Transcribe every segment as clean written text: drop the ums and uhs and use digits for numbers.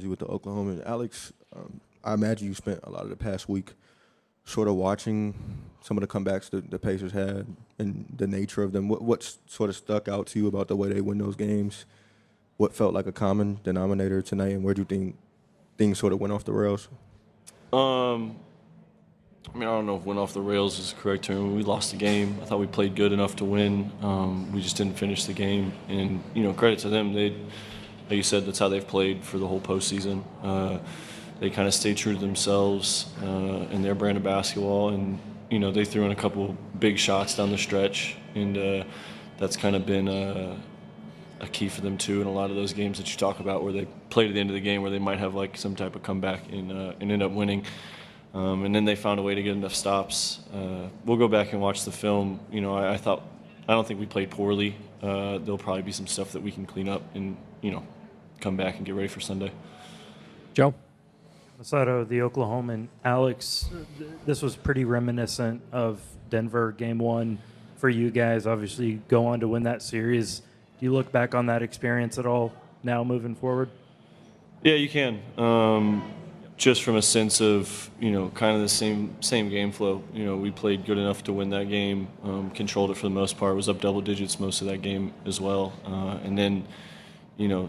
Ramsey with the Oklahoma. And Alex, I imagine you spent a lot of the past week sort of watching some of the comebacks the Pacers had and the nature of them. What sort of stuck out to you about the way they win those games? What felt like a common denominator tonight, and where do you think things sort of went off the rails? I don't know if went off the rails is the correct term. We lost the game. I thought we played good enough to win. We just didn't finish the game. And, credit to them. Like you said, that's how they've played for the whole postseason. They kind of stayed true to themselves and their brand of basketball. And, they threw in a couple big shots down the stretch. And that's kind of been a key for them, too, in a lot of those games that you talk about where they played at the end of the game where they might have, like, some type of comeback and end up winning. And then they found a way to get enough stops. We'll go back and watch the film. I don't think we played poorly. There'll probably be some stuff that we can clean up and, come back and get ready for Sunday. Joe? Masato, the Oklahoman. Alex, this was pretty reminiscent of Denver Game 1 for you guys. Obviously, you go on to win that series. Do you look back on that experience at all now moving forward? Yeah, you can. Just from a sense of, kind of the same game flow. We played good enough to win that game, controlled it for the most part, was up double digits most of that game as well. And then,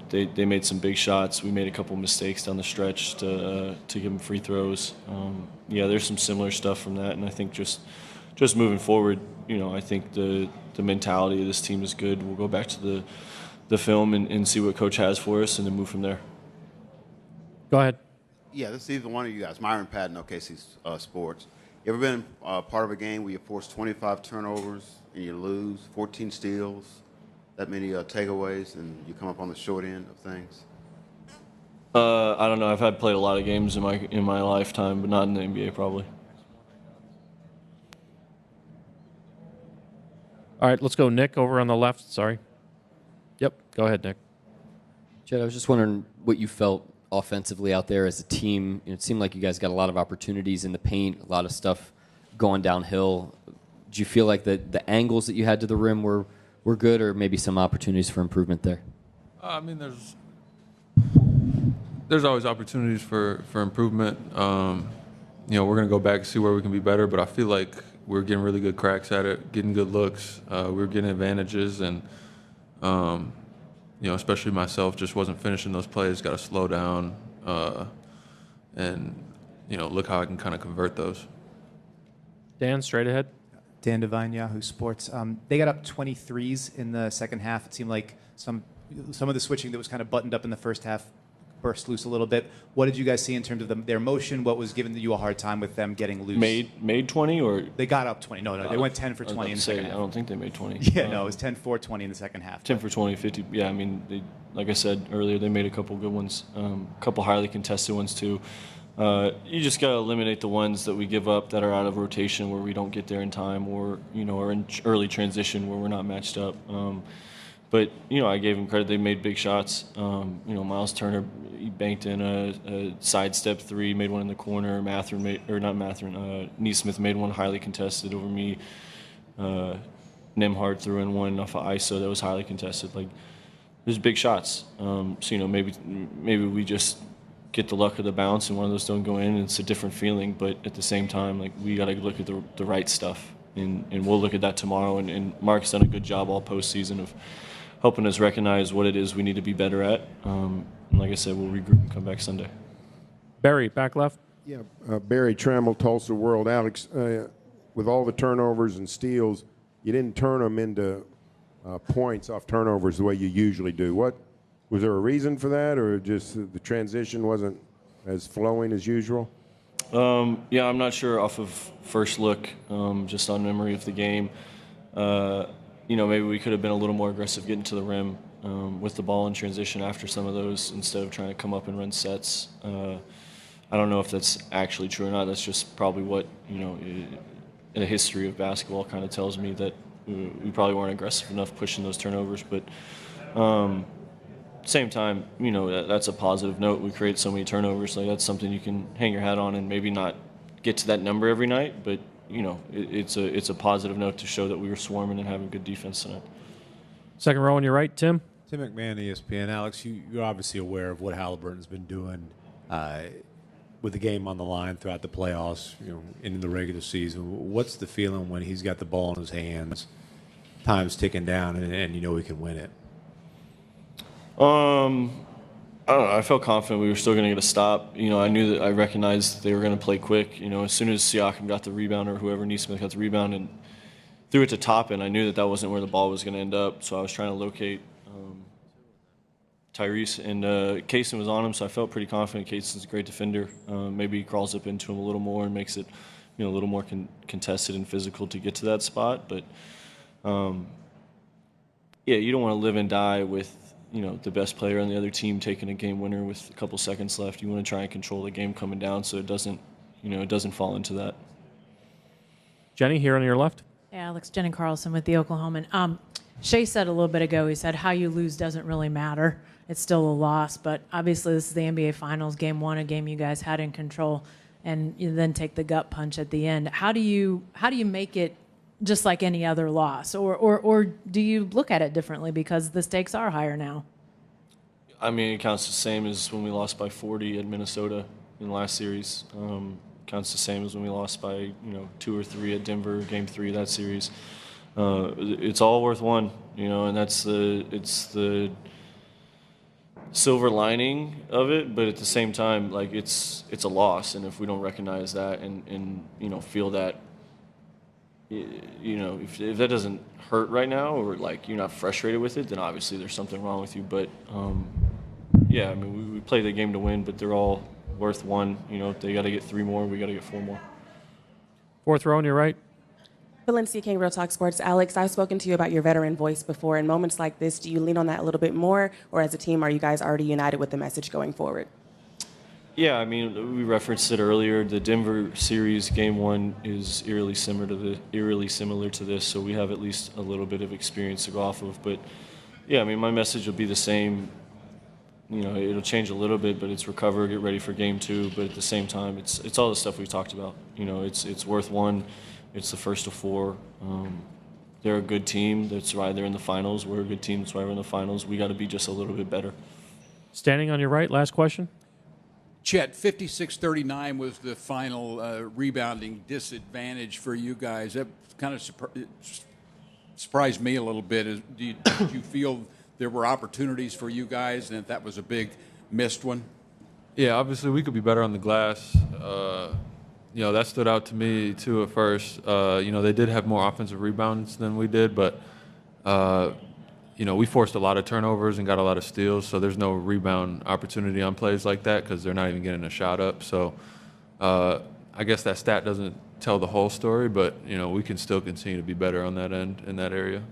they made some big shots. We made a couple mistakes down the stretch to give them free throws. There's some similar stuff from that. And I think just moving forward, I think the mentality of this team is good. We'll go back to the film and see what Coach has for us and then move from there. Go ahead. Yeah, this is either one of you guys. Myron Patton, OKC Sports. You ever been part of a game where you force 25 turnovers and you lose, 14 steals, that many takeaways, and you come up on the short end of things? I don't know. I've played a lot of games in my lifetime, but not in the NBA probably. All right, let's go Nick over on the left. Sorry. Yep, go ahead, Nick. Chet, I was just wondering what you felt offensively out there as a team. It seemed like you guys got a lot of opportunities in the paint, a lot of stuff going downhill. Did you feel like the angles that you had to the rim were good, or maybe some opportunities for improvement there? There's always opportunities for improvement. We're going to go back and see where we can be better, but I feel like we're getting really good cracks at it, getting good looks. We're getting advantages, and especially myself, just wasn't finishing those plays. Got to slow down, and look how I can kind of convert those. Dan, straight ahead. Dan Devine, Yahoo Sports. They got up 23s in the second half. It seemed like some of the switching that was kind of buttoned up in the first half burst loose a little bit. What did you guys see in terms of their motion? What was giving you a hard time with them getting loose? Made 20 or they got up 20? No, they went 10 for 20 in the second half. I don't think they made 20. Yeah, no, it was 10 for 20 in the second half. 10 for 20, 50. Yeah, like I said earlier, they made a couple good ones, a couple highly contested ones too. You just got to eliminate the ones that we give up that are out of rotation where we don't get there in time, or or in early transition where we're not matched up. But I gave them credit; they made big shots. Miles Turner, he banked in a sidestep three, made one in the corner. Neesmith made one highly contested over me. Nembhard threw in one off of ISO that was highly contested. Like, there's big shots. Maybe we just get the luck of the bounce and one of those don't go in, and it's a different feeling. But at the same time, like, we got to look at the right stuff, and we'll look at that tomorrow. And Mark's done a good job all postseason of helping us recognize what it is we need to be better at. And like I said, we'll regroup and come back Sunday. Barry, back left. Yeah, Barry Trammell, Tulsa World. Alex, with all the turnovers and steals, you didn't turn them into points off turnovers the way you usually do. Was there a reason for that, or just the transition wasn't as flowing as usual? I'm not sure off of first look, just on memory of the game. Maybe we could have been a little more aggressive getting to the rim with the ball in transition after some of those instead of trying to come up and run sets. I don't know if that's actually true or not. That's just probably what, the history of basketball kind of tells me, that we probably weren't aggressive enough pushing those turnovers. But same time, that's a positive note. We create so many turnovers. Like, that's something you can hang your hat on and maybe not get to that number every night, but it's a positive note to show that we were swarming and having good defense tonight. Second row on your right, Tim. Tim McMahon, ESPN. Alex, you're obviously aware of what Halliburton's been doing with the game on the line throughout the playoffs, in the regular season. What's the feeling when he's got the ball in his hands, time's ticking down, and he can win it? I don't know. I felt confident we were still going to get a stop. I knew that I recognized they were going to play quick. As soon as Siakam got the rebound or whoever Neesmith got the rebound and threw it to Toppin, I knew that wasn't where the ball was going to end up. So I was trying to locate Tyrese, and Kaysen was on him, so I felt pretty confident. Kaysen's a great defender. Maybe he crawls up into him a little more and makes it a little more contested and physical to get to that spot. But, you don't want to live and die with the best player on the other team taking a game winner with a couple seconds left. You want to try and control the game coming down so it doesn't fall into that. Jenny, here on your left. Yeah, Alex, Jenny Carlson with the Oklahoman. Shea said a little bit ago, he said, how you lose doesn't really matter. It's still a loss, but obviously this is the NBA Finals, game one, a game you guys had in control, and you then take the gut punch at the end. How do you make it just like any other loss, or do you look at it differently because the stakes are higher now? I mean, it counts the same as when we lost by 40 at Minnesota in the last series. Counts the same as when we lost by 2 or 3 at Denver, game 3 of that series. It's all worth one, and it's the silver lining of it. But at the same time, like it's a loss, and if we don't recognize that and feel that. If that doesn't hurt right now, or like you're not frustrated with it, then obviously there's something wrong with you. But we play the game to win, but they're all worth one. They got to get 3 more, we got to get 4 more. Fourth row on your right. Valencia King, Real Talk Sports. Alex, I've spoken to you about your veteran voice before. In moments like this, do you lean on that a little bit more, or as a team, are you guys already united with the message going forward? Yeah, I mean, we referenced it earlier. The Denver series, game 1, is eerily similar to this, so we have at least a little bit of experience to go off of. But yeah, I mean, my message will be the same. It'll change a little bit, but it's recover, get ready for game 2. But at the same time, it's all the stuff we talked about. It's worth one. It's the first of 4. They're a good team that's right there in the finals. We're a good team that's right in the finals. We got to be just a little bit better. Standing on your right, last question. Chet, 56-39 was the final rebounding disadvantage for you guys. That kind of surprised me a little bit. Did you feel there were opportunities for you guys and that was a big missed one? Yeah, obviously we could be better on the glass. That stood out to me too at first. They did have more offensive rebounds than we did, but we forced a lot of turnovers and got a lot of steals, so there's no rebound opportunity on plays like that because they're not even getting a shot up. So I guess that stat doesn't tell the whole story, but we can still continue to be better on that end in that area.